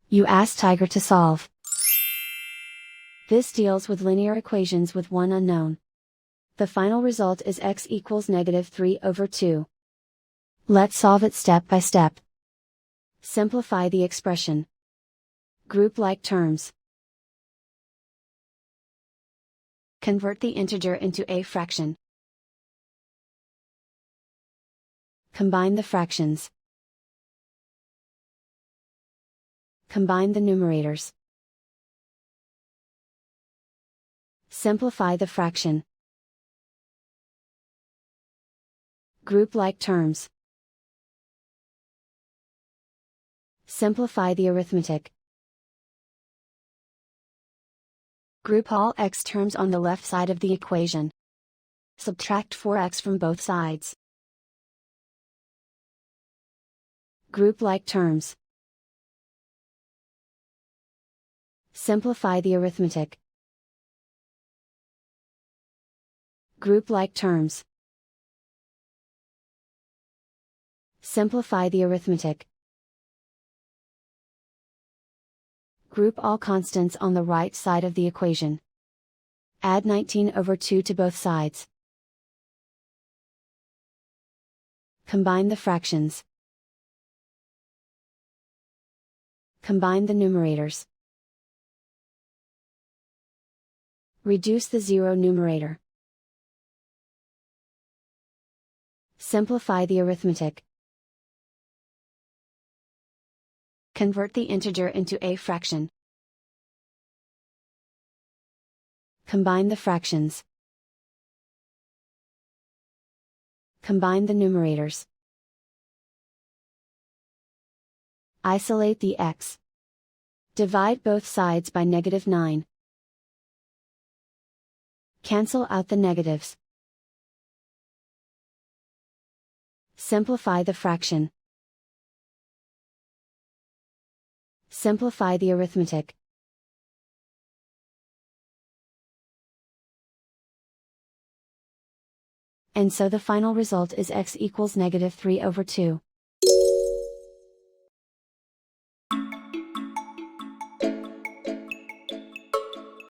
You ask Tiger to solve. This deals with linear equations with one unknown. The final result is x equals -3/2. Let's solve it step by step. Simplify the expression. Group like terms. Convert the integer into a fraction. Combine the fractions. Combine the numerators. Simplify the fraction. Group like terms. Simplify the arithmetic. Group all x terms on the left side of the equation. Subtract 4x from both sides. Group like terms. Simplify the arithmetic. Group like terms. Simplify the arithmetic. Group all constants on the right side of the equation. Add 19/2 to both sides. Combine the fractions. Combine the numerators. Reduce the zero numerator. Simplify the arithmetic. Convert the integer into a fraction. Combine the fractions. Combine the numerators. Isolate the x. Divide both sides by -9. Cancel out the negatives. Simplify the fraction. Simplify the arithmetic. And so the final result is x equals -3/2.